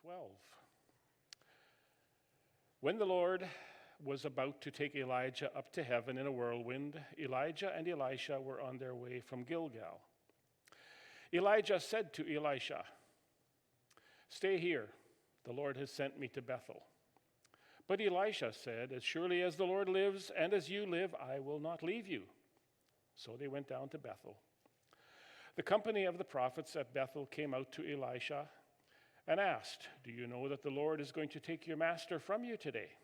12. When the Lord was about to take Elijah up to heaven in a whirlwind, Elijah and Elisha were on their way from Gilgal. Elijah said to Elisha, "Stay here, the Lord has sent me to Bethel." But Elisha said, "As surely as the Lord lives and as you live, I will not leave you." So they went down to Bethel. The company of the prophets at Bethel came out to Elisha and asked, "Do you know that the Lord is going to take your master from you today?"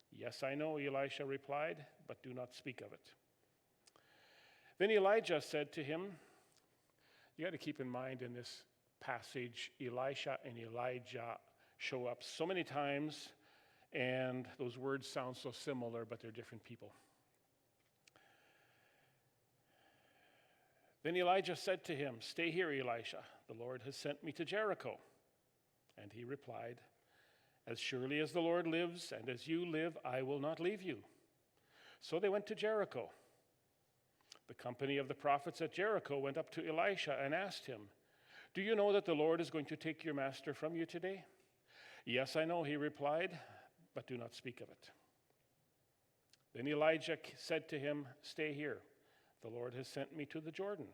"Yes, I know," Elisha replied, "but do not speak of it." Then Elijah said to him, you got to keep in mind in this passage, Elisha and Elijah show up so many times, and those words sound so similar, but they're different people. Then Elijah said to him, "Stay here, Elisha. The Lord has sent me to Jericho." And he replied, "As surely as the Lord lives and as you live, I will not leave you." So they went to Jericho. The company of the prophets at Jericho went up to Elisha and asked him, "Do you know that the Lord is going to take your master from you today?" "Yes, I know," he replied, "but do not speak of it." Then Elijah said to him, "Stay here. The Lord has sent me to the Jordan."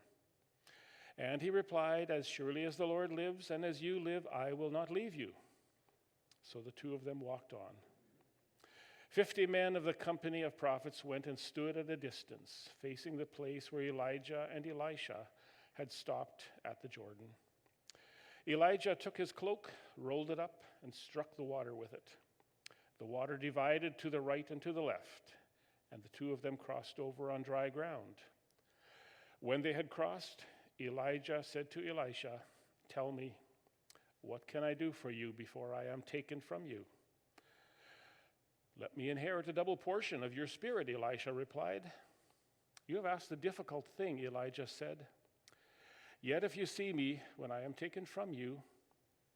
And he replied, "As surely as the Lord lives and as you live, I will not leave you." So the two of them walked on. 50 men of the company of prophets went and stood at a distance, facing the place where Elijah and Elisha had stopped at the Jordan. Elijah took his cloak, rolled it up, and struck the water with it. The water divided to the right and to the left, and the two of them crossed over on dry ground. When they had crossed, Elijah said to Elisha, "Tell me, what can I do for you before I am taken from you?" "Let me inherit a double portion of your spirit," Elisha replied. "You have asked a difficult thing," Elijah said. "Yet if you see me when I am taken from you,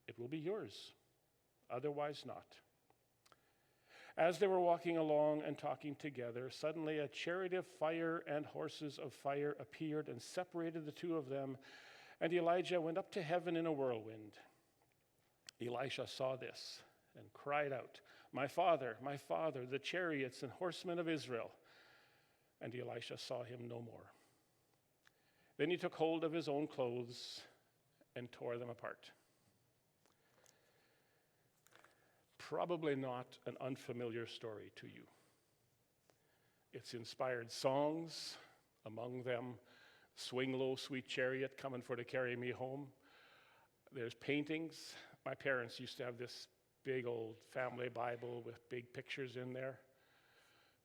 it will be yours. Otherwise not." As they were walking along and talking together, suddenly a chariot of fire and horses of fire appeared and separated the two of them, and Elijah went up to heaven in a whirlwind. Elisha saw this and cried out, my father, the chariots and horsemen of Israel." And Elisha saw him no more. Then he took hold of his own clothes and tore them apart. Probably not an unfamiliar story to you. It's inspired songs, among them, "Swing Low, Sweet Chariot, Coming for to Carry Me Home." There's paintings. My parents used to have this big old family Bible with big pictures in there,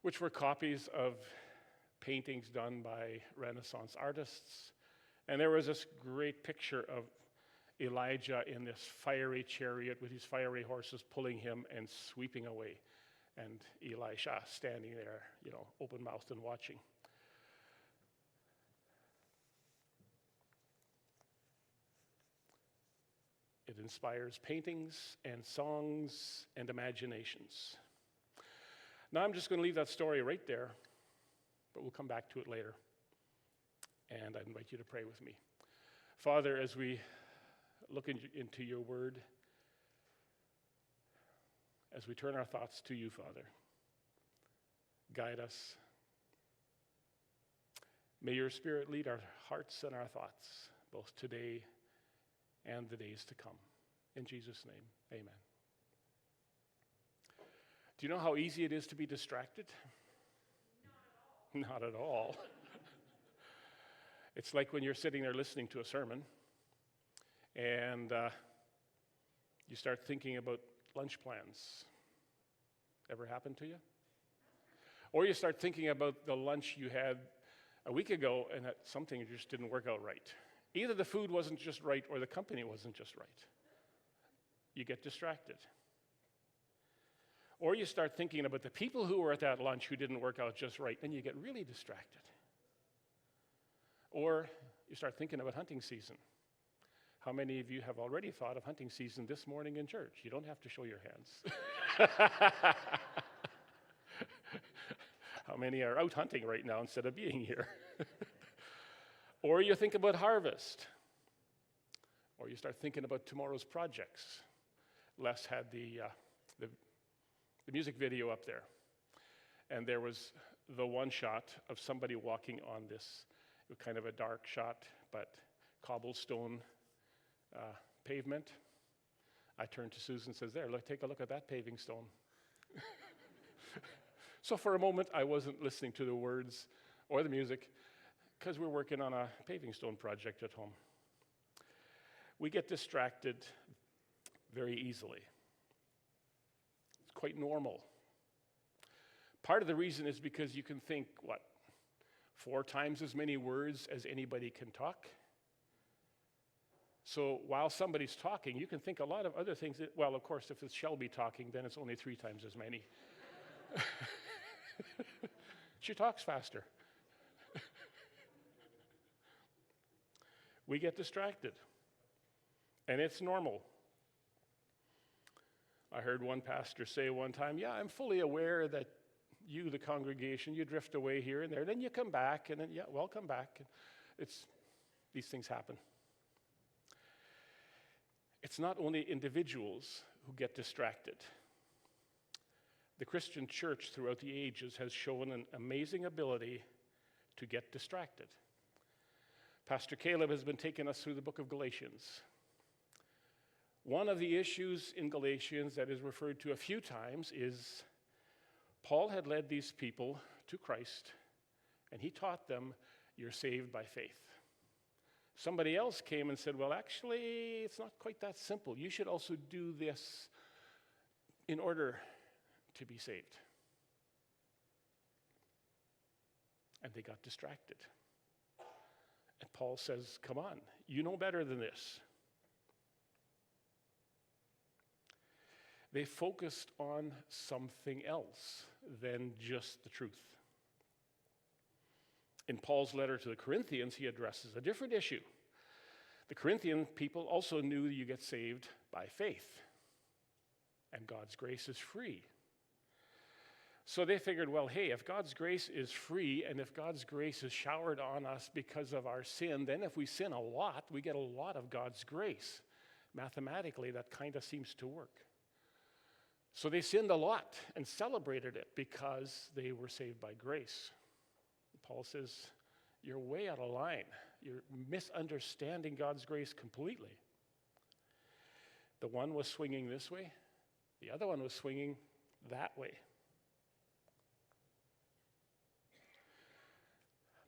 which were copies of paintings done by Renaissance artists. And there was this great picture of Elijah in this fiery chariot with his fiery horses pulling him and sweeping away. And Elisha standing there, open-mouthed and watching. It inspires paintings and songs and imaginations. Now I'm just going to leave that story right there, but we'll come back to it later. And I invite you to pray with me. Father, as we look into your word, as we turn our thoughts to you, Father, guide us. May your Spirit lead our hearts and our thoughts, both today and the days to come. In Jesus' name, amen. Do you know how easy it is to be distracted? Not at all. It's like when you're sitting there listening to a sermon and you start thinking about lunch plans. Ever happened to you? Or you start thinking about the lunch you had a week ago and that something just didn't work out right. Either the food wasn't just right or the company wasn't just right. You get distracted. Or you start thinking about the people who were at that lunch who didn't work out just right, and you get really distracted. Or you start thinking about hunting season. How many of you have already thought of hunting season this morning in church? You don't have to show your hands. How many are out hunting right now instead of being here? Or you think about harvest. Or you start thinking about tomorrow's projects, Les had the music video up there. And there was the one shot of somebody walking on this kind of a dark shot, but cobblestone pavement. I turned to Susan and says, there, look, take a look at that paving stone. So for a moment, I wasn't listening to the words or the music because we're working on a paving stone project at home. We get distracted very easily. It's quite normal. Part of the reason is because you can think, 4 times as many words as anybody can talk? So while somebody's talking, you can think a lot of other things. Well, of course, if it's Shelby talking, then it's only 3 times as many. She talks faster. We get distracted, and it's normal. I heard one pastor say one time, yeah, I'm fully aware that you, the congregation, you drift away here and there, then you come back, and then, yeah, welcome back. These things happen. It's not only individuals who get distracted. The Christian church throughout the ages has shown an amazing ability to get distracted. Pastor Caleb has been taking us through the book of Galatians. One of the issues in Galatians that is referred to a few times is Paul had led these people to Christ, and he taught them, you're saved by faith. Somebody else came and said, well, actually, it's not quite that simple. You should also do this in order to be saved. And they got distracted. And Paul says, come on, you know better than this. They focused on something else than just the truth. In Paul's letter to the Corinthians, he addresses a different issue. The Corinthian people also knew you get saved by faith, and God's grace is free. So they figured, well, hey, if God's grace is free, and if God's grace is showered on us because of our sin, then if we sin a lot, we get a lot of God's grace. Mathematically, that kind of seems to work. So they sinned a lot and celebrated it because they were saved by grace. Paul says, you're way out of line. You're misunderstanding God's grace completely. The one was swinging this way. The other one was swinging that way.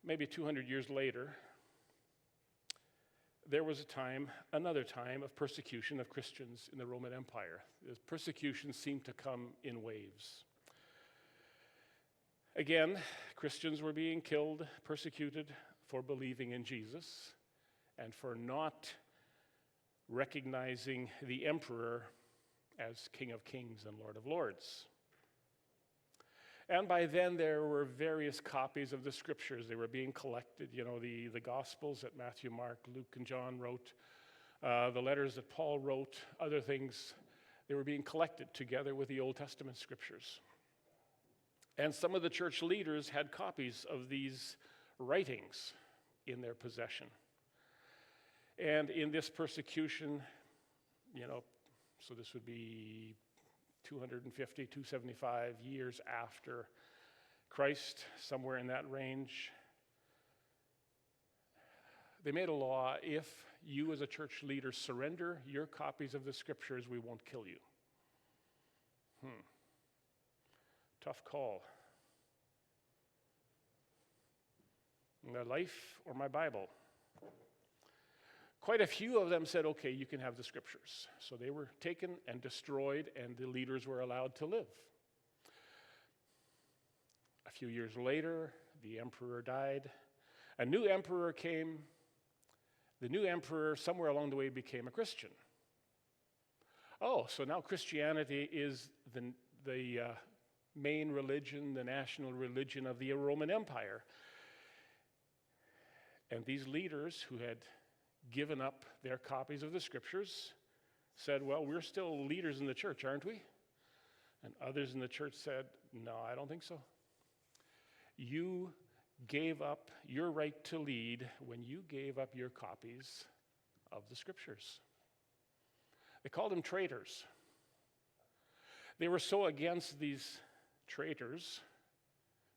Maybe 200 years later, there was another time of persecution of Christians in the Roman Empire. The persecution seemed to come in waves. Again, Christians were being killed, persecuted for believing in Jesus and for not recognizing the emperor as King of Kings and Lord of Lords. And by then, there were various copies of the scriptures. They were being collected, the Gospels that Matthew, Mark, Luke, and John wrote, the letters that Paul wrote, other things. They were being collected together with the Old Testament scriptures. And some of the church leaders had copies of these writings in their possession. And in this persecution, so this would be 250, 275 years after Christ, somewhere in that range. They made a law, if you as a church leader surrender your copies of the scriptures, we won't kill you. Tough call. My life or my Bible? Quite a few of them said, okay, you can have the scriptures. So they were taken and destroyed, and the leaders were allowed to live. A few years later, the emperor died. A new emperor came. The new emperor, somewhere along the way, became a Christian. Oh, so now Christianity is the main religion, the national religion of the Roman Empire. And these leaders who had given up their copies of the scriptures said, well, we're still leaders in the church, aren't we? And others in the church said, no, I don't think so. You gave up your right to lead when you gave up your copies of the scriptures. They called them traitors. They were so against these traitors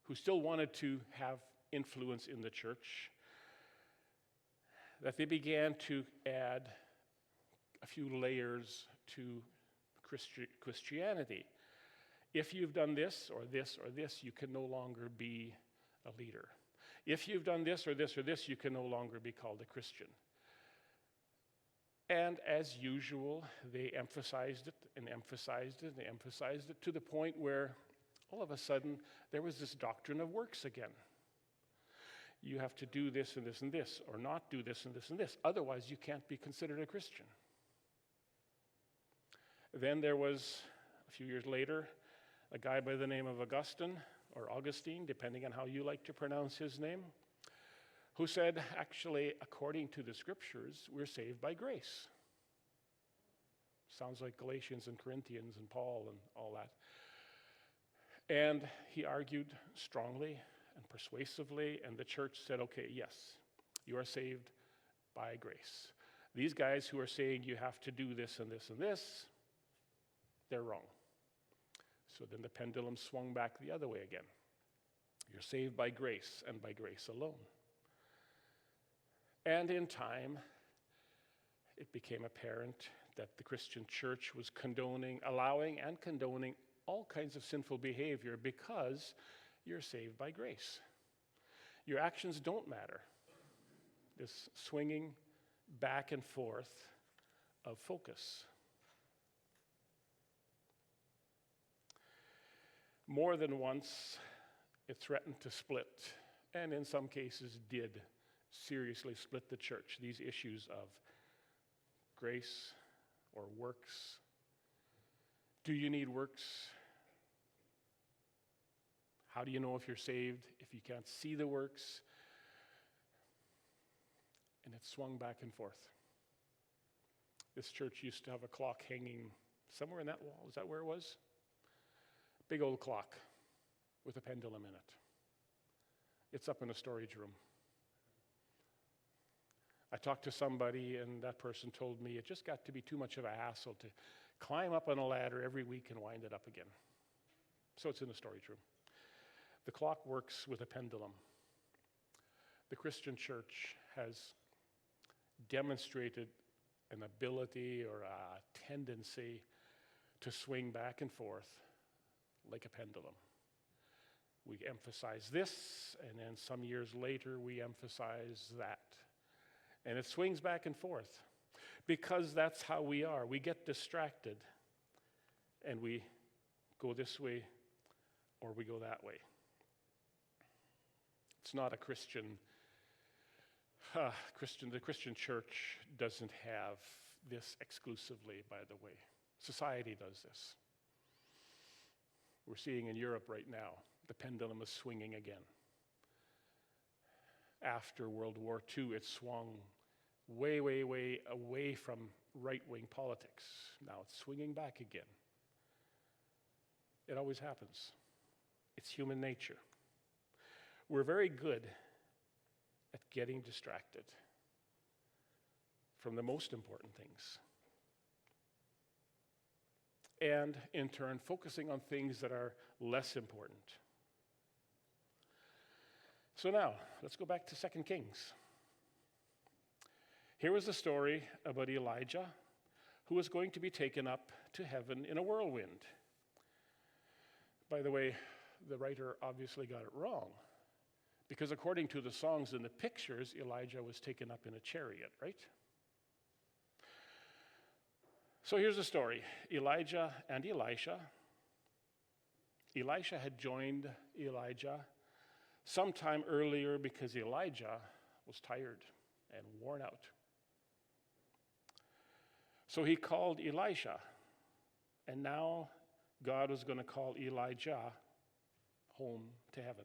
who still wanted to have influence in the church that they began to add a few layers to Christianity. If you've done this or this or this, you can no longer be a leader. If you've done this or this or this, you can no longer be called a Christian. And as usual, they emphasized it and emphasized it and emphasized it to the point where all of a sudden there was this doctrine of works again. You have to do this and this and this, or not do this and this and this. Otherwise, you can't be considered a Christian. Then there was, a few years later, a guy by the name of Augustine, or Augustine, depending on how you like to pronounce his name, who said, actually, according to the scriptures, we're saved by grace. Sounds like Galatians and Corinthians and Paul and all that. And he argued strongly and persuasively, and the church said, okay, yes, you are saved by grace. These guys who are saying you have to do this and this and this, they're wrong. So then the pendulum swung back the other way again. You're saved by grace and by grace alone. And in time, it became apparent that the Christian church was allowing and condoning all kinds of sinful behavior because you're saved by grace. Your actions don't matter. This swinging back and forth of focus. More than once, it threatened to split, and in some cases did seriously split the church. These issues of grace or works. Do you need works? How do you know if you're saved if you can't see the works? And it swung back and forth. This church used to have a clock hanging somewhere in that wall. Is that where it was? Big old clock with a pendulum in it. It's up in a storage room. I talked to somebody, and that person told me it just got to be too much of a hassle to climb up on a ladder every week and wind it up again. So it's in the storage room. The clock works with a pendulum. The Christian church has demonstrated an ability or a tendency to swing back and forth like a pendulum. We emphasize this, and then some years later we emphasize that. And it swings back and forth because that's how we are. We get distracted and we go this way or we go that way. It's not a Christian. The Christian church doesn't have this exclusively, by the way. Society does this. We're seeing in Europe right now, the pendulum is swinging again. After World War II, it swung way, way, way away from right-wing politics. Now it's swinging back again. It always happens. It's human nature. We're very good at getting distracted from the most important things. And in turn, focusing on things that are less important. So now, let's go back to 2 Kings. Here was a story about Elijah, who was going to be taken up to heaven in a whirlwind. By the way, the writer obviously got it wrong, because according to the songs and the pictures, Elijah was taken up in a chariot, right? So here's the story. Elijah and Elisha. Elisha had joined Elijah sometime earlier because Elijah was tired and worn out. So he called Elisha, and now God was going to call Elijah home to heaven.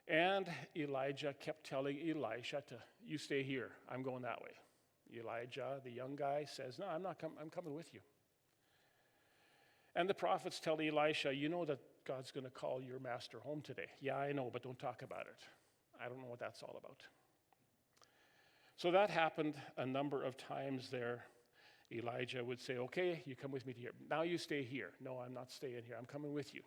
And Elijah kept telling Elisha you stay here, I'm going that way. Elijah, the young guy, says, no, I'm coming with you. And the prophets tell Elisha, you know that God's going to call your master home today. Yeah, I know, but don't talk about it. I don't know what that's all about. So that happened a number of times there. Elijah would say, okay, you come with me to here. Now you stay here. No, I'm not staying here. I'm coming with you.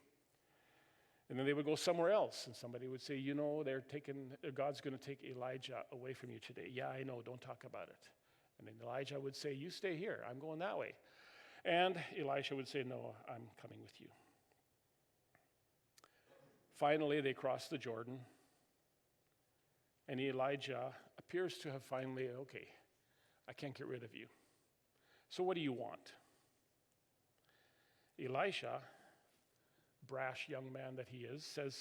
And then they would go somewhere else, and somebody would say, God's going to take Elijah away from you today. Yeah, I know, don't talk about it. And then Elijah would say, you stay here. I'm going that way. And Elisha would say, no, I'm coming with you. Finally, they crossed the Jordan, and Elijah appears to have finally, okay, I can't get rid of you. So what do you want? Elisha, brash young man that he is, says,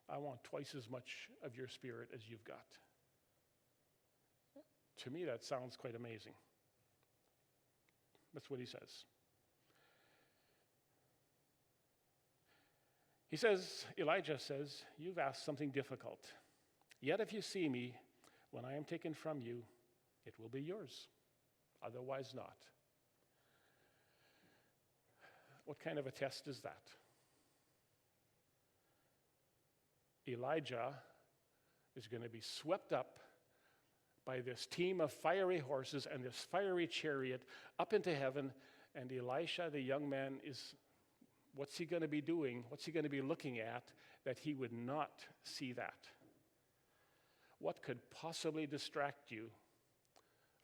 I want twice as much of your spirit as you've got. To me, that sounds quite amazing. That's what he says. Elijah says, you've asked something difficult. Yet if you see me when I am taken from you, it will be yours. Otherwise not. What kind of a test is that? Elijah is going to be swept up by this team of fiery horses and this fiery chariot up into heaven, and Elisha, the young man, what's he going to be doing? What's he going to be looking at that he would not see that? What could possibly distract you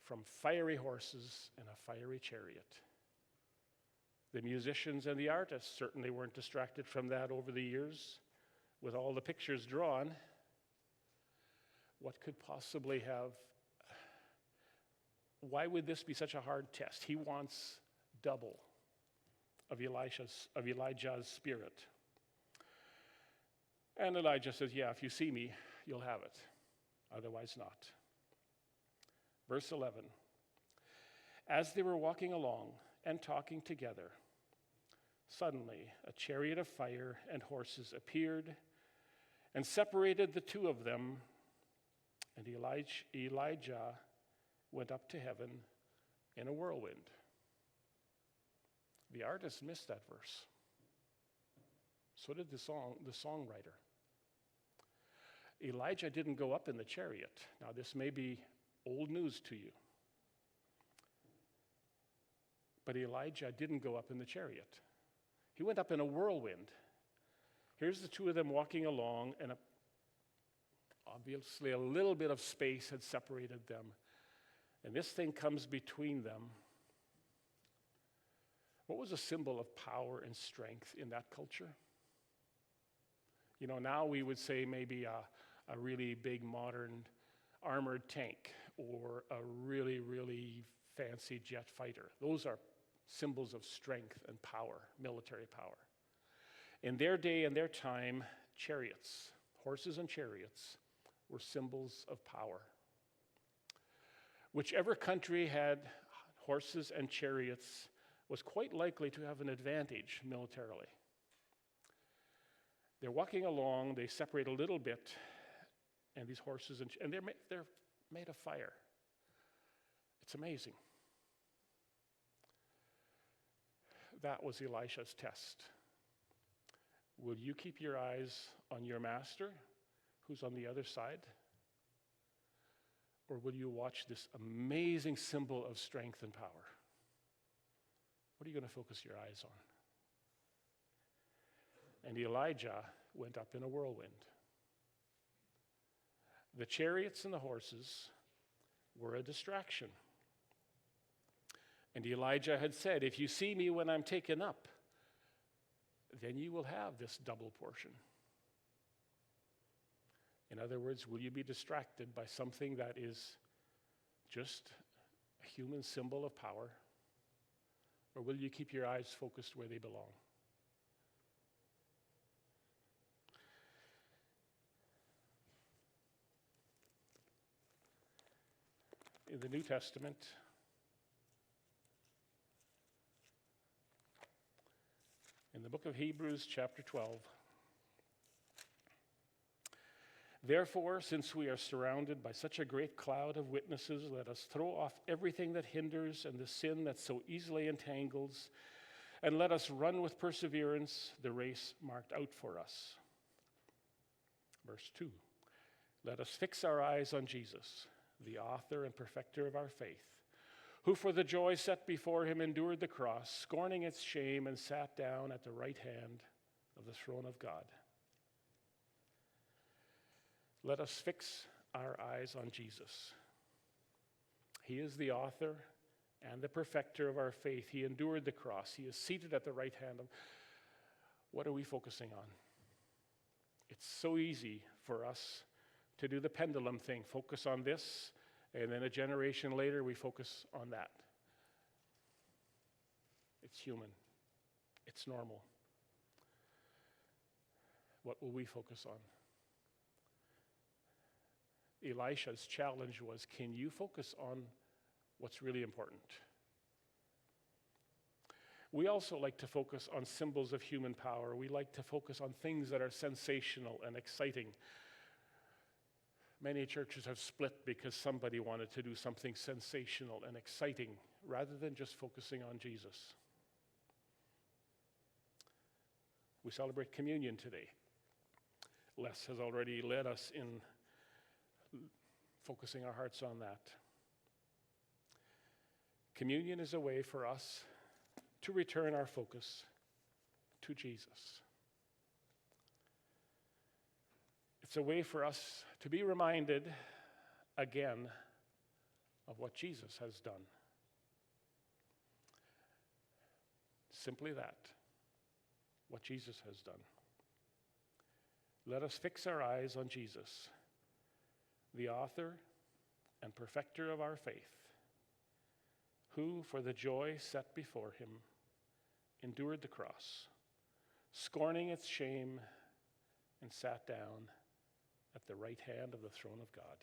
from fiery horses and a fiery chariot? The musicians and the artists certainly weren't distracted from that over the years with all the pictures drawn. What could possibly have? Why would this be such a hard test? He wants double of Elijah's spirit. And Elijah says, yeah, if you see me, you'll have it. Otherwise not. Verse 11. As they were walking along and talking together, suddenly a chariot of fire and horses appeared and separated the two of them, and Elijah went up to heaven in a whirlwind. The artist missed that verse. So did the songwriter. Elijah didn't go up in the chariot. Now, this may be old news to you. But Elijah didn't go up in the chariot. He went up in a whirlwind. Here's the two of them walking along, and obviously a little bit of space had separated them. And this thing comes between them. What was a symbol of power and strength in that culture? Now we would say maybe a really big modern armored tank or a really, really fancy jet fighter. Those are symbols of strength and power, military power. In their day and their time, chariots, horses and chariots, were symbols of power. Whichever country had horses and chariots was quite likely to have an advantage militarily. They're walking along, they separate a little bit, and these horses, and they're made of fire. It's amazing. That was Elisha's test. Will you keep your eyes on your master, who's on the other side? Or will you watch this amazing symbol of strength and power? What are you going to focus your eyes on? And Elijah went up in a whirlwind. The chariots and the horses were a distraction. And Elijah had said, if you see me when I'm taken up, then you will have this double portion. In other words, will you be distracted by something that is just a human symbol of power? Or will you keep your eyes focused where they belong? In the New Testament, in the book of Hebrews, chapter 12, therefore, since we are surrounded by such a great cloud of witnesses, let us throw off everything that hinders and the sin that so easily entangles, and let us run with perseverance the race marked out for us. Verse 2, let us fix our eyes on Jesus, the author and perfecter of our faith, who for the joy set before him endured the cross, scorning its shame, and sat down at the right hand of the throne of God. Let us fix our eyes on Jesus. He is the author and the perfecter of our faith. He endured the cross. He is seated at the right hand of. What are we focusing on? It's so easy for us to do the pendulum thing, focus on this, and then a generation later we focus on that. It's human. It's normal. What will we focus on? Elisha's challenge was, can you focus on what's really important? We also like to focus on symbols of human power. We like to focus on things that are sensational and exciting. Many churches have split because somebody wanted to do something sensational and exciting rather than just focusing on Jesus. We celebrate communion today. Les has already led us in focusing our hearts on that. Communion is a way for us to return our focus to Jesus. It's a way for us to be reminded again of what Jesus has done. Simply that, what Jesus has done. Let us fix our eyes on Jesus, the author and perfecter of our faith, who, for the joy set before him, endured the cross, scorning its shame, and sat down at the right hand of the throne of God.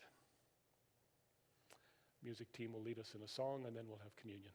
Music team will lead us in a song, and then we'll have communion.